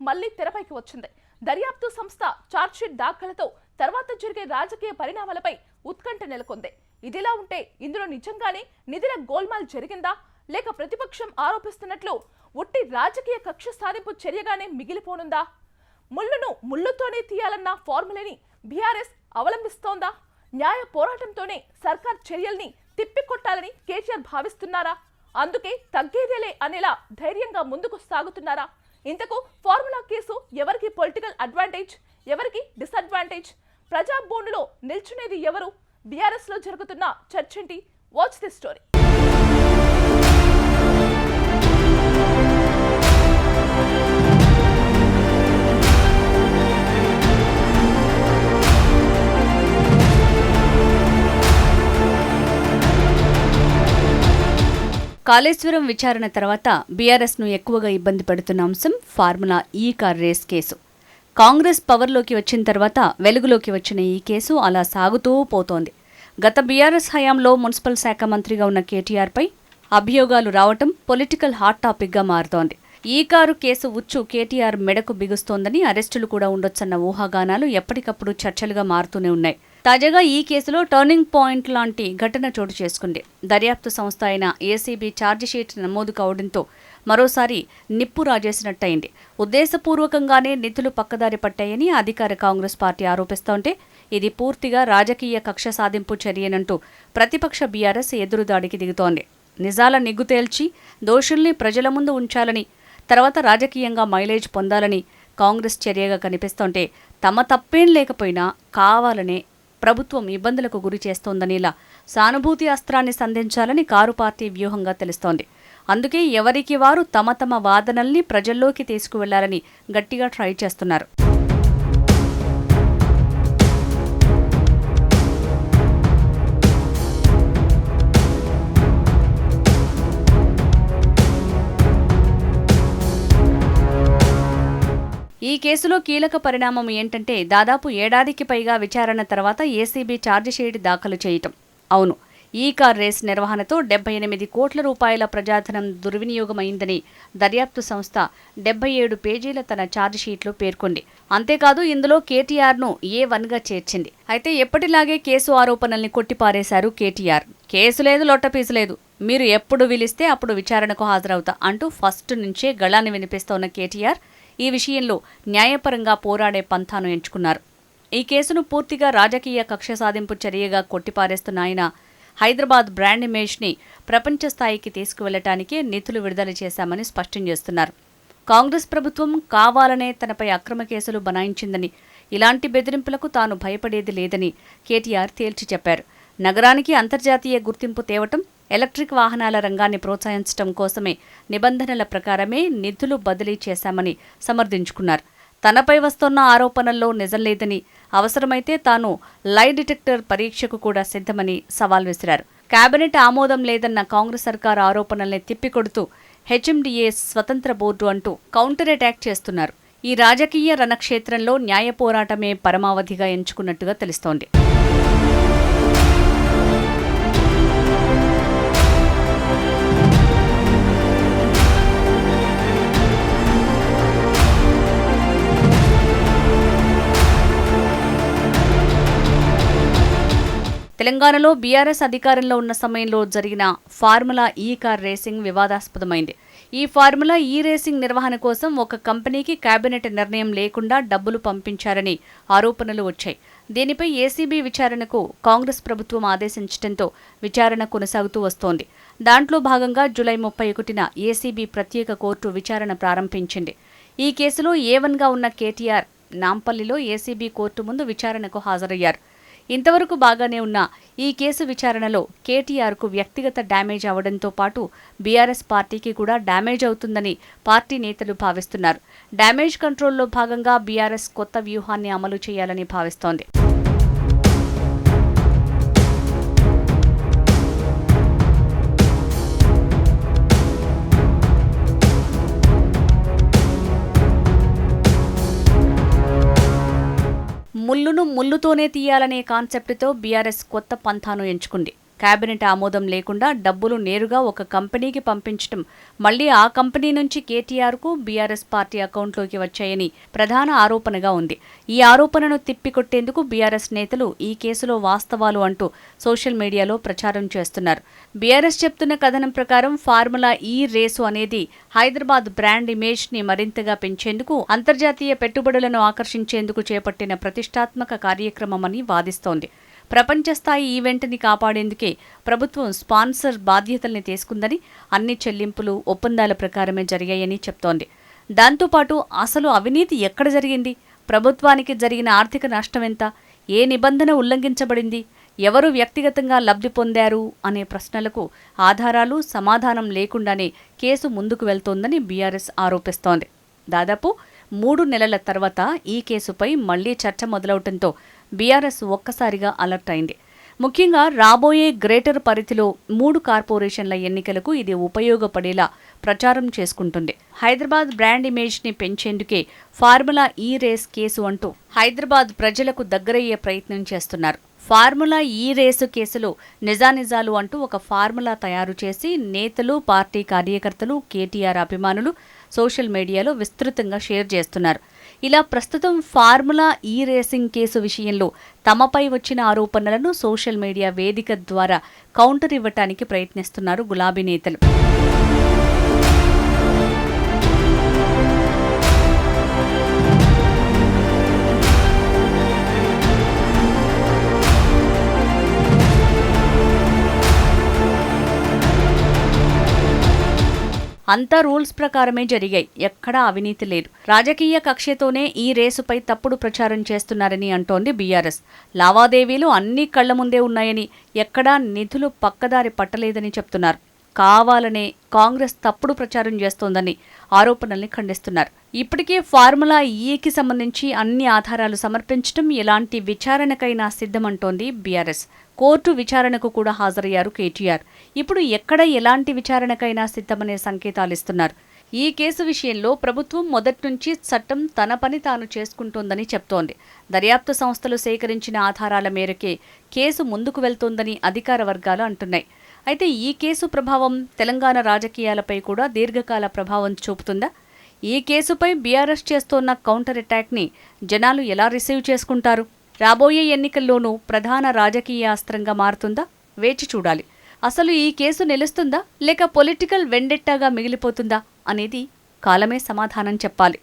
మళ్లీ తెరపైకి వచ్చింది. దర్యాప్తు సంస్థ చార్జ్షీట్ దాఖలతో తర్వాత జరిగే రాజకీయ పరిణామాలపై ఉత్కంఠ నెలకొంది. ఇదిలా ఉంటే ఇందులో నిజంగానే నిధుల గోల్మాల్ జరిగిందా, లేక ప్రతిపక్షం ఆరోపిస్తున్నట్లు ఒట్టి రాజకీయ కక్ష సాధింపు చర్యగానే మిగిలిపోనుందా? ముళ్ళును ముళ్ళుతోనే తీయాలన్న ఫార్ములాని బీఆర్ఎస్ అవలంబిస్తోందా? న్యాయ పోరాటంతోనే సర్కార్ చర్యల్ని తిప్పికొట్టాలని కేటీఆర్ భావిస్తున్నారా? అందుకే తగ్గేదేలే అనేలా ధైర్యంగా ముందుకు సాగుతున్నారా? ఇంతకు ఫార్ములా కేసు ఎవరికి పొలిటికల్ అడ్వాంటేజ్, ఎవరికి డిసడ్వాంటేజ్? ప్రజా బోనులో నిల్చునేది ఎవరు? బీఆర్ఎస్ లో జరుగుతున్న చర్చేంటి? Watch the story. కాళేశ్వరం విచారణ తర్వాత బీఆర్ఎస్ను ఎక్కువగా ఇబ్బంది పెడుతున్న అంశం formula E car race case. Congress పవర్లోకి వచ్చిన తర్వాత వెలుగులోకి వచ్చిన ఈ కేసు అలా సాగుతూ పోతోంది. గత బీఆర్ఎస్ హయాంలో మున్సిపల్ శాఖ మంత్రిగా ఉన్న కేటీఆర్పై అభియోగాలు రావటం పొలిటికల్ హాట్ టాపిక్గా మారుతోంది. ఈ కారు కేసు ఉచ్చు కేటీఆర్ మెడకు బిగుస్తోందని, అరెస్టులు కూడా ఉండొచ్చన్న ఊహాగానాలు ఎప్పటికప్పుడు చర్చలుగా మారుతూనే ఉన్నాయి. తాజాగా ఈ కేసులో టర్నింగ్ పాయింట్ లాంటి ఘటన చోటు చేసుకుంది. దర్యాప్తు సంస్థ అయిన ఏసీబీ ఛార్జిషీట్ నమోదు కావడంతో మరోసారి నిప్పు రాజేసినట్టయింది. ఉద్దేశపూర్వకంగానే నిధులు పక్కదారి పట్టాయని అధికార కాంగ్రెస్ పార్టీ ఆరోపిస్తోంటే ఇది పూర్తిగా రాజకీయ కక్ష సాధింపు చర్యనంటూ ప్రతిపక్ష బీఆర్ఎస్ ఎదురుదాడికి దిగుతోంది. నిజాల నిగ్గు తేల్చి దోషుల్ని ప్రజల ముందు ఉంచాలని, తర్వాత రాజకీయంగా మైలేజ్ పొందాలని కాంగ్రెస్ చర్యగా కనిపిస్తోంటే తమ తప్పేం లేకపోయినా కావాలనే ప్రభుత్వం ఇబ్బందులకు గురి చేస్తోందనేలా సానుభూతి అస్త్రాన్ని సంధించాలని కారు పార్టీ వ్యూహంగా తెలుస్తోంది. అందుకే ఎవరికి వారు తమ తమ వాదనల్ని ప్రజల్లోకి తీసుకువెళ్లాలని గట్టిగా ట్రై చేస్తున్నారు. ఈ కేసులో కీలక పరిణామం ఏంటంటే దాదాపు ఏడాదికి పైగా విచారణ తర్వాత ఏసీబీ ఛార్జిషీట్ దాఖలు చేయటం. అవును, ఈ కార్ రేస్ నిర్వహణతో 78 కోట్ల రూపాయల ప్రజాధనం దుర్వినియోగమైందని దర్యాప్తు సంస్థ 77 పేజీల తన ఛార్జిషీట్లో పేర్కొంది. అంతేకాదు ఇందులో కేటీఆర్ను A1గా చేర్చింది. అయితే ఎప్పటిలాగే కేసు ఆరోపణల్ని కొట్టిపారేశారు కేటీఆర్. కేసు లేదు, లొట్టపీసు లేదు, మీరు ఎప్పుడు పిలిస్తే అప్పుడు విచారణకు హాజరవుతా అంటూ ఫస్ట్ నుంచే గళాన్ని వినిపిస్తోన్న కేటీఆర్ ఈ విషయంలో న్యాయపరంగా పోరాడే పంథాను ఎంచుకున్నారు. ఈ కేసును పూర్తిగా రాజకీయ కక్ష సాధింపు చర్యగా కొట్టిపారేస్తున్న ఆయన హైదరాబాద్ బ్రాండ్ ఇమేజ్ని ప్రపంచ స్థాయికి తీసుకువెళ్లటానికే నిధులు విడుదల చేశామని స్పష్టం చేస్తున్నారు. కాంగ్రెస్ ప్రభుత్వం కావాలనే తనపై అక్రమ కేసులు బనాయించిందని, ఇలాంటి బెదిరింపులకు తాను భయపడేది లేదని కేటీఆర్ తేల్చి చెప్పారు. నగరానికి అంతర్జాతీయ గుర్తింపు తేవటం, ఎలక్ట్రిక్ వాహనాల రంగాన్ని ప్రోత్సహించడం కోసమే నిబంధనల ప్రకారమే నిధులు బదిలీ చేశామని సమర్థించుకున్నారు. తనపై వస్తున్న ఆరోపణల్లో నిజం లేదని, అవసరమైతే తాను లై డిటెక్టర్ పరీక్షకు కూడా సిద్ధమని సవాల్ విసిరారు. కేబినెట్ ఆమోదం లేదన్న కాంగ్రెస్ సర్కార్ ఆరోపణల్ని తిప్పికొడుతూ హెచ్ఎండిఏ స్వతంత్ర బోర్డు అంటూ కౌంటర్ అటాక్ చేస్తున్నారు. ఈ రాజకీయ రణక్షేత్రంలో న్యాయ పోరాటమే పరమావధిగా ఎంచుకున్నట్టుగా తెలుస్తోంది. తెలంగాణలో బీఆర్ఎస్ అధికారంలో ఉన్న సమయంలో జరిగిన ఫార్ములా ఈ కార్ రేసింగ్ వివాదాస్పదమైంది. ఈ ఫార్ములా ఈ రేసింగ్ నిర్వహణ కోసం ఒక కంపెనీకి కేబినెట్ నిర్ణయం లేకుండా డబ్బులు పంపించారని ఆరోపణలు వచ్చాయి. దీనిపై ఏసీబీ విచారణకు కాంగ్రెస్ ప్రభుత్వం ఆదేశించడంతో విచారణ కొనసాగుతూ వస్తోంది. దాంట్లో భాగంగా జూలై 31న ఏసీబీ ప్రత్యేక కోర్టు విచారణ ప్రారంభించింది. ఈ కేసులో A1గా ఉన్న కేటీఆర్ నాంపల్లిలో ఏసీబీ కోర్టు ముందు విచారణకు హాజరయ్యారు. ఇంతవరకు బాగానే ఉన్న ఈ కేసు విచారణలో కేటీఆర్కు వ్యక్తిగత డ్యామేజ్ అవడంతో పాటు బీఆర్ఎస్ పార్టీకి కూడా డ్యామేజ్ అవుతుందని పార్టీ నేతలు భావిస్తున్నారు. డ్యామేజ్ కంట్రోల్లో భాగంగా బీఆర్ఎస్ కొత్త వ్యూహాన్ని అమలు చేయాలని భావిస్తోంది. ముళ్ళును ముళ్ళుతోనే తీయాలనే కాన్సెప్టుతో బీఆర్ఎస్ కొత్త పంథాను ఎంచుకుంది. కేబినెట్ ఆమోదం లేకుండా డబ్బులు నేరుగా ఒక కంపెనీకి పంపించడం, మళ్లీ ఆ కంపెనీ నుంచి కేటీఆర్కు బీఆర్ఎస్ పార్టీ అకౌంట్లోకి వచ్చాయని ప్రధాన ఆరోపణగా ఉంది. ఈ ఆరోపణను తిప్పికొట్టేందుకు బీఆర్ఎస్ నేతలు ఈ కేసులో వాస్తవాలు అంటూ సోషల్ మీడియాలో ప్రచారం చేస్తున్నారు. బీఆర్ఎస్ చెప్తున్న కథనం ప్రకారం ఫార్ములా ఈ రేసు అనేది హైదరాబాద్ బ్రాండ్ ఇమేజ్ ని మరింతగా పెంచేందుకు, అంతర్జాతీయ పెట్టుబడులను ఆకర్షించేందుకు చేపట్టిన ప్రతిష్టాత్మక కార్యక్రమమని వాదిస్తోంది. ప్రపంచ స్థాయి ఈవెంట్ని కాపాడేందుకే ప్రభుత్వం స్పాన్సర్ బాధ్యతల్ని తీసుకుందని, అన్ని చెల్లింపులు ఒప్పందాల ప్రకారమే జరిగాయని చెప్తోంది. దాంతోపాటు అసలు అవినీతి ఎక్కడ జరిగింది, ప్రభుత్వానికి జరిగిన ఆర్థిక నష్టం ఎంత, ఏ నిబంధన ఉల్లంఘించబడింది, ఎవరు వ్యక్తిగతంగా లబ్ధి పొందారు అనే ప్రశ్నలకు ఆధారాలు, సమాధానం లేకుండానే కేసు ముందుకు వెళ్తోందని బీఆర్ఎస్ ఆరోపిస్తోంది. దాదాపు 3 నెలల తర్వాత ఈ కేసుపై మళ్లీ చర్చ మొదలవడంతో బీఆర్ఎస్ ఒక్కసారిగా అలర్ట్ అయింది. ముఖ్యంగా రాబోయే గ్రేటర్ పరిధిలో 3 కార్పొరేషన్ల ఎన్నికలకు ఇది ఉపయోగపడేలా ప్రచారం చేసుకుంటుంది. హైదరాబాద్ బ్రాండ్ ఇమేజ్ ని పెంచేందుకే ఫార్ములా ఈ రేస్ కేసు అంటూ హైదరాబాద్ ప్రజలకు దగ్గరయ్యే ప్రయత్నం చేస్తున్నారు. ఫార్ములా ఈ రేసు కేసులో నిజానిజాలు అంటూ ఒక ఫార్ములా తయారు చేసి నేతలు, పార్టీ కార్యకర్తలు, కేటీఆర్ అభిమానులు సోషల్ మీడియాలో విస్తృతంగా షేర్ చేస్తున్నారు. ఇలా ప్రస్తుతం ఫార్ములా ఈ రేసింగ్ కేసు విషయంలో తమపై వచ్చిన ఆరోపణలను సోషల్ మీడియా వేదిక ద్వారా కౌంటర్ ఇవ్వటానికి ప్రయత్నిస్తున్నారు గులాబీ నేతలు. అంతా రూల్స్ ప్రకారమే జరిగాయి, ఎక్కడా అవినీతి లేదు, రాజకీయ కక్షతోనే ఈ రేసుపై తప్పుడు ప్రచారం చేస్తున్నారని అంటోంది బీఆర్ఎస్. లావాదేవీలు అన్ని కళ్ల ముందే ఉన్నాయని, ఎక్కడా నిధులు పక్కదారి పట్టలేదని చెప్తున్నారు. కావాలనే కాంగ్రెస్ తప్పుడు ప్రచారం చేస్తోందని ఆరోపణల్ని ఖండిస్తున్నారు. ఇప్పటికే ఫార్ములా ఈకి సంబంధించి అన్ని ఆధారాలు సమర్పించడం, ఎలాంటి విచారణకైనా సిద్ధమంటోంది బీఆర్ఎస్. కోర్టు విచారణకు కూడా హాజరయ్యారు కేటీఆర్. ఇప్పుడు ఎక్కడ ఎలాంటి విచారణకైనా సిద్ధమనే సంకేతాలిస్తున్నారు. ఈ కేసు విషయంలో ప్రభుత్వం మొదట్నుంచి చట్టం తన పని తాను చేసుకుంటోందని చెప్తోంది. దర్యాప్తు సంస్థలు సేకరించిన ఆధారాల మేరకే కేసు ముందుకు వెళ్తోందని అధికార వర్గాలు అంటున్నాయి. అయితే ఈ కేసు ప్రభావం తెలంగాణ రాజకీయాలపై కూడా దీర్ఘకాల ప్రభావం చూపుతుందా? ఈ కేసుపై బీఆర్ఎస్ చేస్తోన్న కౌంటర్ అటాక్ని జనాలు ఎలా రిసీవ్ చేసుకుంటారు? రాబోయే ఎన్నికల్లోనూ ప్రధాన రాజకీయ అస్త్రంగా మారుతుందా? వేచి చూడాలి. అసలు ఈ కేసు నిలుస్తుందా లేక పొలిటికల్ వెండెట్టాగా మిగిలిపోతుందా అనేది కాలమే సమాధానం చెప్పాలి.